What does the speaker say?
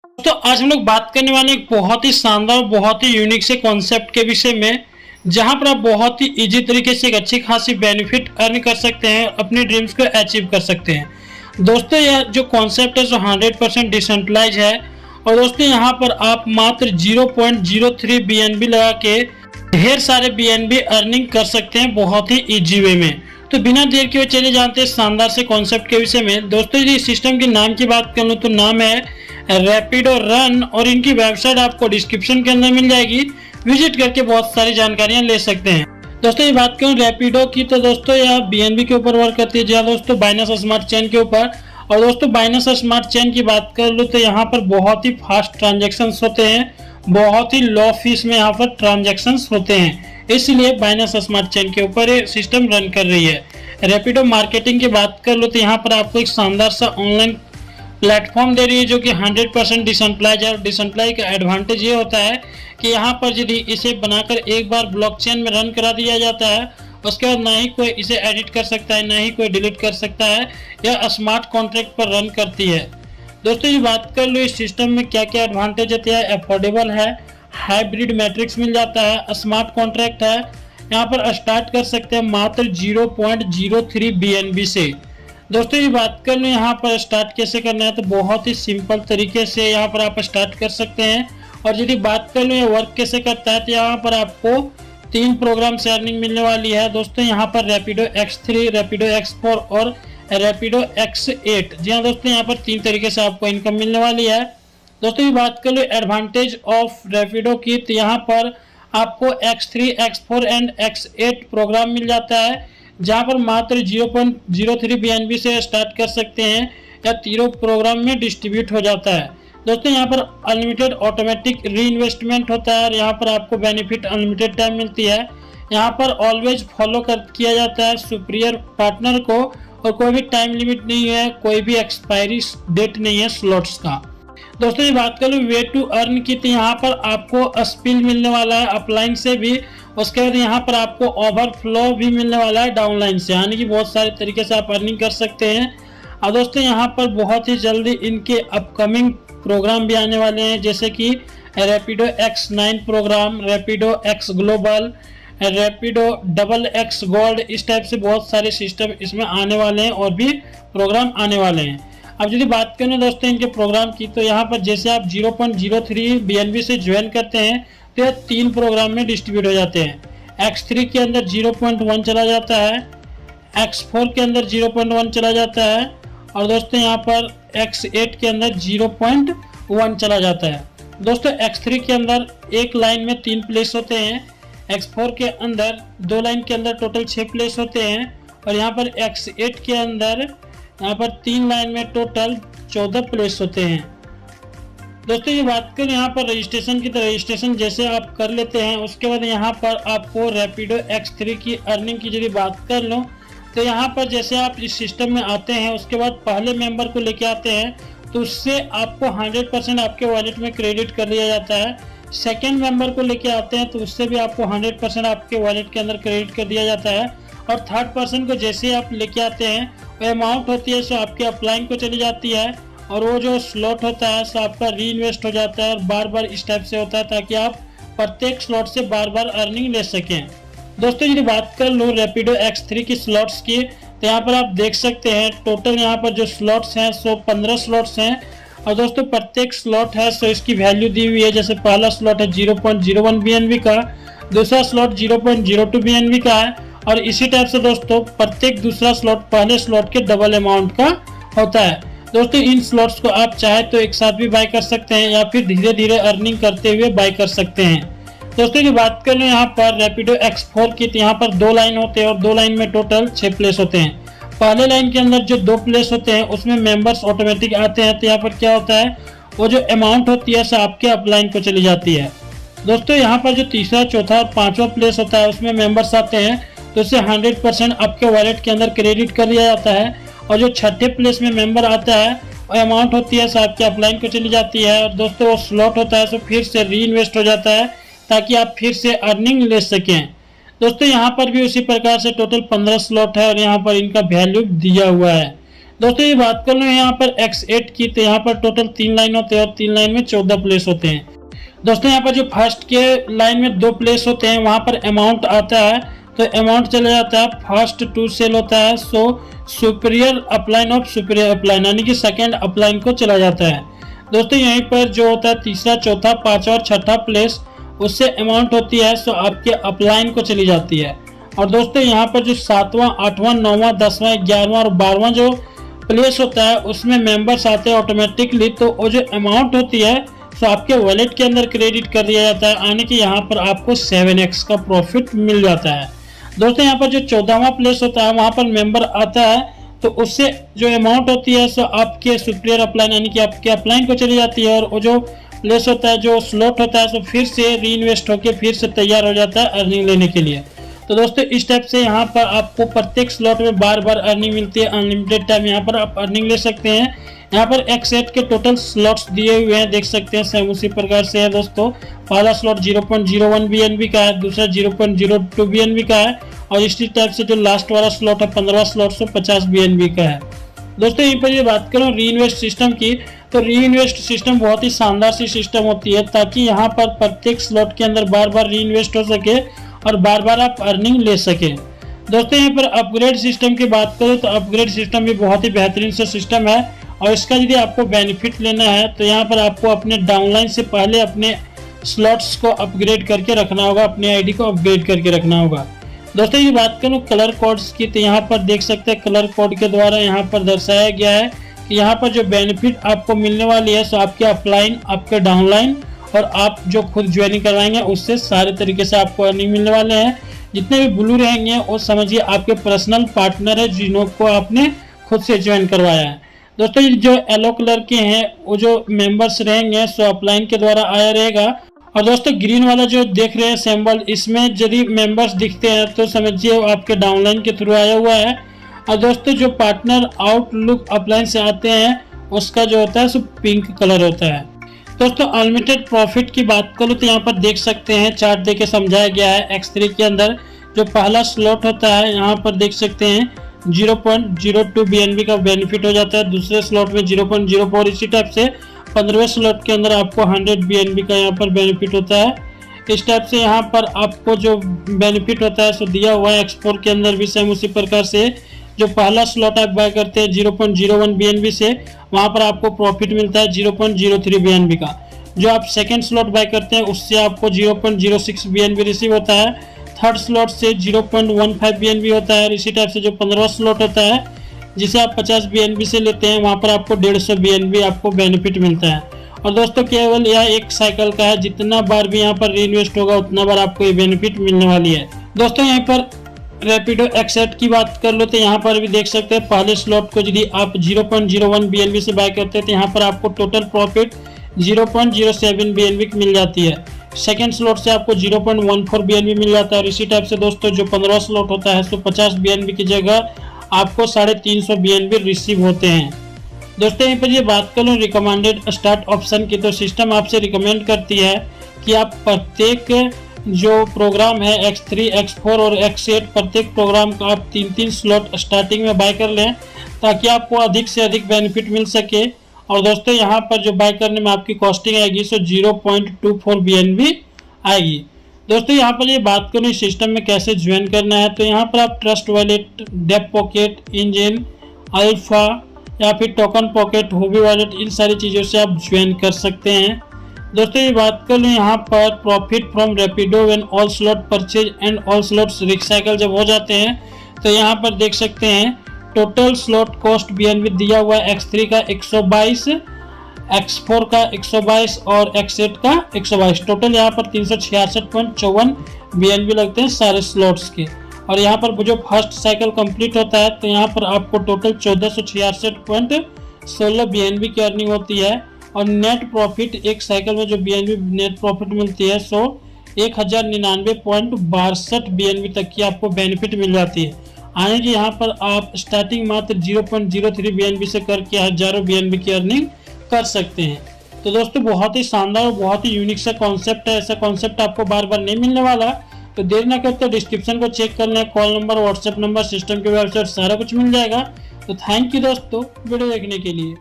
तो आज हम लोग बात करने वाले एक बहुत ही शानदार, बहुत ही यूनिक से कॉन्सेप्ट के विषय में, जहां पर आप बहुत ही इजी तरीके से एक अच्छी खासी बेनिफिट अर्न कर सकते हैं, अपने ड्रीम्स को अचीव कर सकते हैं। दोस्तों यह जो कॉन्सेप्ट है सो 100% डिसेंट्रलाइज है और दोस्तों यहां पर आप मात्र 0.03 BNB लगा के ढेर सारे BNB अर्निंग कर सकते हैं बहुत ही इजी वे में। तो बिना देर के चले जानते हैं शानदार से कॉन्सेप्ट के विषय में। दोस्तों यदि सिस्टम के नाम की बात कर लूँ तो नाम है रैपिडो रन और इनकी वेबसाइट आपको डिस्क्रिप्शन के अंदर मिल जाएगी, विजिट करके बहुत सारी जानकारियां ले सकते हैं। दोस्तों ये बात करूं रैपिडो की तो दोस्तों यह BNB के ऊपर वर्क करती है, जी हाँ दोस्तों, बाइनेंस स्मार्ट चेन के ऊपर। और दोस्तों बाइनेंस स्मार्ट चेन की बात कर लो तो यहाँ पर बहुत ही फास्ट ट्रांजेक्शन होते हैं, बहुत ही लो फीस में यहाँ पर ट्रांजेक्शन होते हैं, इसलिए बाइनेंस स्मार्ट चेन के ऊपर ये सिस्टम रन कर रही है। रैपिडो मार्केटिंग की बात कर लो तो यहाँ पर आपको एक शानदार सा ऑनलाइन प्लेटफॉर्म दे रही है जो कि 100% डिसेंट्रलाइज है। और डिसेंट्रलाइज का एडवांटेज ये होता है कि यहाँ पर यदि इसे बनाकर एक बार ब्लॉकचेन में रन करा दिया जाता है, उसके बाद ना ही कोई इसे एडिट कर सकता है, ना ही कोई डिलीट कर सकता है, यह स्मार्ट कॉन्ट्रैक्ट पर रन करती है। दोस्तों ये बात कर लो इस सिस्टम में क्या क्या एडवांटेज होते हैं, अफोर्डेबल है, हाइब्रिड मैट्रिक्स मिल जाता है, स्मार्ट कॉन्ट्रैक्ट है, यहाँ पर स्टार्ट कर सकते हैं मात्र 0.03 BNB से। दोस्तों ये बात कर लो यहाँ पर स्टार्ट कैसे करना है तो बहुत ही सिंपल तरीके से यहाँ पर आप स्टार्ट कर सकते हैं। और यदि बात कर लो ये वर्क कैसे करता है तो यहाँ पर आपको 3 प्रोग्राम से अर्निंग मिलने वाली है। दोस्तों यहाँ पर रैपिडो X3, रैपिडो X4 और रैपिडो X8, जी हाँ दोस्तों, यहाँ पर 3 तरीके से आपको इनकम मिलने वाली है। दोस्तों ये बात कर लो एडवांटेज ऑफ रैपिडो की तो यहाँ पर आपको X3, X4 and X8 programme मिल जाता है, जहाँ पर मात्र 0.03 BNB से स्टार्ट कर सकते हैं या तीनों प्रोग्राम में डिस्ट्रीब्यूट हो जाता है। दोस्तों यहाँ पर अनलिमिटेड ऑटोमेटिक री इन्वेस्टमेंट होता है और यहाँ पर आपको बेनिफिट अनलिमिटेड टाइम मिलती है। यहाँ पर ऑलवेज फॉलो किया जाता है सुपीरियर पार्टनर को और कोई भी टाइम लिमिट नहीं है, कोई भी एक्सपायरी डेट नहीं है स्लॉट्स का। दोस्तों ये बात कर लो वे टू अर्न की तो यहाँ पर आपको स्पिल मिलने वाला है अपलाइन से भी, उसके बाद यहाँ पर आपको ओवरफ्लो भी मिलने वाला है डाउनलाइन से, यानी कि बहुत सारे तरीके से आप अर्निंग कर सकते हैं। और दोस्तों यहाँ पर बहुत ही जल्दी इनके अपकमिंग प्रोग्राम भी आने वाले हैं, जैसे कि Rapido X9 programme, Rapido X global, Rapido XX gold, इस टाइप से बहुत सारे सिस्टम इसमें आने वाले हैं और भी प्रोग्राम आने वाले हैं। अब यदि बात करें दोस्तों इनके प्रोग्राम की तो यहाँ पर जैसे आप 0.03 BNB से ज्वाइन करते हैं तो यह 3 प्रोग्राम में डिस्ट्रीब्यूट हो जाते हैं। X3 के अंदर 0.1 चला जाता है, X4 के अंदर 0.1 चला जाता है और दोस्तों यहाँ पर X8 के अंदर 0.1 चला जाता है। दोस्तों X3 के अंदर एक लाइन में 3 प्लेस होते हैं, X4 के अंदर 2 लाइन के अंदर टोटल 6 प्लेस होते हैं और यहाँ पर X8 के अंदर यहाँ पर 3 लाइन में टोटल 14 प्लेस होते हैं। दोस्तों ये बात करें यहाँ पर रजिस्ट्रेशन की तो रजिस्ट्रेशन जैसे आप कर लेते हैं उसके बाद यहाँ पर आपको रैपिडो X3 की अर्निंग की यदि बात कर लो तो यहाँ पर जैसे आप इस सिस्टम में आते हैं उसके बाद पहले मेंबर को लेके आते हैं तो उससे आपको 100% आपके वॉलेट में क्रेडिट कर दिया जाता है। सेकेंड मेंबर को लेके आते हैं तो उससे भी आपको 100% आपके वॉलेट के अंदर क्रेडिट कर दिया जाता है। और थर्ड पर्सन को जैसे आप लेके आते हैं वो अमाउंट होती है सो आपके अपलाइन को चली जाती है और वो जो स्लॉट होता है सो आपका री इन्वेस्ट हो जाता है और बार बार इस टाइप से होता है ताकि आप प्रत्येक स्लॉट से बार बार अर्निंग ले सकें। दोस्तों यदि बात कर लो रैपिडो X3 की स्लॉट्स की तो यहाँ पर आप देख सकते हैं टोटल यहाँ पर जो स्लॉट्स हैं सो 15 स्लॉट्स हैं और दोस्तों प्रत्येक स्लॉट है सो इसकी वैल्यू दी हुई है। जैसे पहला स्लॉट है 0.01 BNB का, दूसरा स्लॉट 0.02 BNB का है और इसी टाइप से दोस्तों प्रत्येक दूसरा स्लॉट पहले स्लॉट के डबल अमाउंट का होता है। दोस्तों इन स्लॉट्स को आप चाहे तो एक साथ भी बाय कर सकते हैं या फिर धीरे धीरे अर्निंग करते हुए बाय कर सकते हैं। दोस्तों की बात करें यहाँ पर रैपिडो X4 की तो यहाँ पर 2 लाइन होते हैं और 2 लाइन में टोटल 6 प्लेस होते हैं। पहले लाइन के अंदर जो 2 प्लेस होते हैं उसमें मेंबर्स ऑटोमेटिक आते हैं तो यहाँ पर क्या होता है वो जो अमाउंट होती है सो आपके अपलाइन को चली जाती है। दोस्तों यहाँ पर जो तीसरा, चौथा और 5वां प्लेस होता है उसमें मेंबर्स आते हैं तो उसे 100% आपके वॉलेट के अंदर क्रेडिट कर दिया जाता है और जो छठे प्लेस में मेंबर आता है और अमाउंट होती है सो आपके अपलाइन को चली जाती है और दोस्तों वो स्लॉट होता है सो फिर से री इन्वेस्ट हो जाता है ताकि आप फिर से अर्निंग ले सकें। दोस्तों यहाँ पर भी उसी प्रकार से टोटल 15 स्लॉट है और यहाँ पर इनका वैल्यू दिया हुआ है। दोस्तों ये बात कर लो यहाँ पर X8 की, तो यहाँ पर टोटल 3 लाइन होते हैं और 3 लाइन में 14 प्लेस होते हैं। दोस्तों यहाँ पर जो फर्स्ट के लाइन में 2 प्लेस होते हैं वहाँ पर अमाउंट आता है, तो अमाउंट चला जाता है फर्स्ट 2 सेल होता है, सो superior upline of superior upline, यानी कि सेकेंड अपलाइन को चला जाता है। दोस्तों यहीं पर जो होता है तीसरा, चौथा, पांचवा और छठा प्लेस, उससे अमाउंट होती है सो आपके अपलाइन को चली जाती है। और दोस्तों यहाँ पर जो 7वां, 8वां, 9वां, 10वां, 11वां और 12वां जो प्लेस होता है उसमें मेंबर्स आते हैं ऑटोमेटिकली, तो वो जो अमाउंट होती है तो आपके वॉलेट के अंदर क्रेडिट कर दिया जाता है, यानी कि यहाँ पर आपको 7x का प्रॉफिट मिल जाता है। दोस्तों यहाँ पर जो 14वां प्लेस होता है वहाँ पर मेंबर आता है, तो उससे जो अमाउंट होती है सो आपके सुपीरियर अपलाइन यानी कि आपके अपलाइन को चली जाती है, और वो जो प्लेस होता है, जो स्लॉट होता है, तो फिर से री इन्वेस्ट होकर फिर से तैयार हो जाता है अर्निंग लेने के लिए। तो दोस्तों इस टाइप से यहाँ पर आपको प्रत्येक स्लॉट में बार बार अर्निंग मिलती है, अनलिमिटेड टाइम यहाँ पर आप अर्निंग ले सकते हैं। यहाँ पर X8 के टोटल स्लॉट्स दिए हुए हैं, देख सकते हैं, सेम उसी प्रकार से है दोस्तों। पहला स्लॉट 0.01 BNB का है, दूसरा 0.02 BNB का है, और इसी टाइप से जो लास्ट वाला स्लॉट है 15वां स्लॉट से 50 BNB का है। दोस्तों यहीं पर ये बात करूँ री इन्वेस्ट सिस्टम की, तो री इन्वेस्ट सिस्टम बहुत ही शानदार सी सिस्टम होती है, ताकि यहाँ पर प्रत्येक स्लॉट के अंदर बार बार री इन्वेस्ट हो सके और बार बार आप अर्निंग ले सकें। दोस्तों यहाँ पर अपग्रेड सिस्टम की बात करें तो अपग्रेड सिस्टम भी बहुत ही बेहतरीन सा सिस्टम है, और इसका यदि आपको बेनिफिट लेना है तो यहाँ पर आपको अपने डाउनलाइन से पहले अपने स्लॉट्स को अपग्रेड करके रखना होगा, अपने आईडी को अपग्रेड करके रखना होगा। दोस्तों ये बात करूँ कलर कोड्स की, तो यहाँ पर देख सकते हैं कलर कोड के द्वारा यहाँ पर दर्शाया गया है कि यहाँ पर जो बेनिफिट आपको मिलने वाली है सो आपके अपलाइन, आपके डाउनलाइन और आप जो खुद ज्वाइनिंग करवाएंगे उससे सारे तरीके से आपको अर्निंग मिलने वाले हैं। जितने भी ब्लू रहेंगे वो समझिए आपके पर्सनल पार्टनर है जिनको आपने खुद से ज्वाइन करवाया है। दोस्तों जो येलो कलर के हैं वो जो मेंबर्स रहेंगे सो अपलाइन के द्वारा आया रहेगा। और दोस्तों ग्रीन वाला जो देख रहे हैं सिंबल, इसमें यदि मेंबर्स दिखते हैं तो समझिए वो आपके डाउनलाइन के थ्रू आया हुआ है। और दोस्तों जो पार्टनर आउटलुक अपलाइन से आते हैं उसका जो होता है सो पिंक कलर होता है। दोस्तों अनलिमिटेड प्रॉफिट की बात करूँ तो यहाँ पर देख सकते हैं चार्ट देके समझाया गया है। X3 के अंदर जो पहला स्लॉट होता है यहाँ पर देख सकते हैं 0.02 BNB का बेनिफिट हो जाता है, दूसरे स्लॉट में 0.04, इसी टाइप से 15वें स्लॉट के अंदर आपको 100 BNB का यहाँ पर बेनिफिट होता है। इस टाइप से यहाँ पर आपको जो बेनिफिट होता है सो दिया हुआ है। X4 के अंदर भी सेम उसी प्रकार से जो पहला स्लॉट आप बाय करते हैं 0.01 BNB से, वहाँ पर आपको प्रॉफिट मिलता है 0.03 BNB का। जो आप सेकेंड स्लॉट बाय करते हैं उससे आपको 0.06 BNB रिसीव होता है, थर्ड स्लॉट से 0.15 BNB होता है। इसी टाइप से जो 15वां स्लॉट होता है जिसे आप 50 BNB से लेते हैं वहाँ पर आपको 150 BNB आपको बेनिफिट मिलता है। और दोस्तों केवल यह एक साइकिल का है, जितना बार भी यहाँ पर री इन्वेस्ट होगा उतना बार आपको ये बेनिफिट मिलने वाली है। दोस्तों यहाँ पर रैपिडो X8 की बात कर लो तो यहाँ पर भी देख सकते हैं पहले स्लॉट को यदि आप 0.01 BNB से बाय करते हैं तो यहाँ पर आपको टोटल प्रॉफिट 0.07 BNB मिल जाती है। सेकेंड स्लॉट से आपको 0.14 BNB मिल जाता है। और इसी टाइप से दोस्तों जो 15वां स्लॉट होता है तो 50 BNB की जगह आपको 350 BNB रिसीव होते हैं। दोस्तों यहाँ पर ये बात कर लो रिकमेंडेड स्टार्ट ऑप्शन की, तो सिस्टम आपसे रिकमेंड करती है कि आप प्रत्येक जो प्रोग्राम है X3, X4 और X8 प्रत्येक प्रोग्राम का आप 3-3 स्लॉट स्टार्टिंग में बाय कर लें ताकि आपको अधिक से अधिक बेनिफिट मिल सके। और दोस्तों यहाँ पर जो बाय करने में आपकी कॉस्टिंग आएगी सो 0.24 BNB आएगी। दोस्तों यहाँ पर ये बात करूँ इस सिस्टम में कैसे ज्वाइन करना है, तो यहाँ पर आप Trust Wallet, Dapp Pocket, Enjin, Alpha या फिर टोकन पॉकेट, हॉबी वॉलेट, इन सारी चीज़ों से आप ज्वाइन कर सकते हैं। दोस्तों ये बात कर लूँ यहाँ पर profit from Rapido when all slot purchase and all slots recycle जब हो जाते हैं तो यहाँ पर देख सकते हैं टोटल स्लॉट कॉस्ट BNB दिया हुआ है X3 का 122, X4 का 122 और X8 का 122, टोटल यहाँ पर 366.54 BNB लगते हैं सारे स्लॉट्स के। और यहाँ पर जो फर्स्ट साइकिल कंप्लीट होता है तो यहाँ पर आपको टोटल 1466.16 BNB की अर्निंग होती है। और नेट प्रॉफिट एक साइकिल में जो BNB नेट प्रॉफिट मिलती है सो 1099.62 BNB तक की आपको बेनिफिट मिल जाती है। यानी कि यहाँ पर आप स्टार्टिंग मात्र 0.03 BNB से करके हजारों BNB की अर्निंग कर सकते हैं। तो दोस्तों बहुत ही शानदार और बहुत ही यूनिक सा कॉन्सेप्ट है, ऐसा कॉन्सेप्ट आपको बार बार नहीं मिलने वाला। तो देर ना करते डिस्क्रिप्शन को चेक कर लें, call number, WhatsApp number, system की वेबसाइट सारा कुछ मिल जाएगा। तो थैंक यू दोस्तों वीडियो देखने के लिए।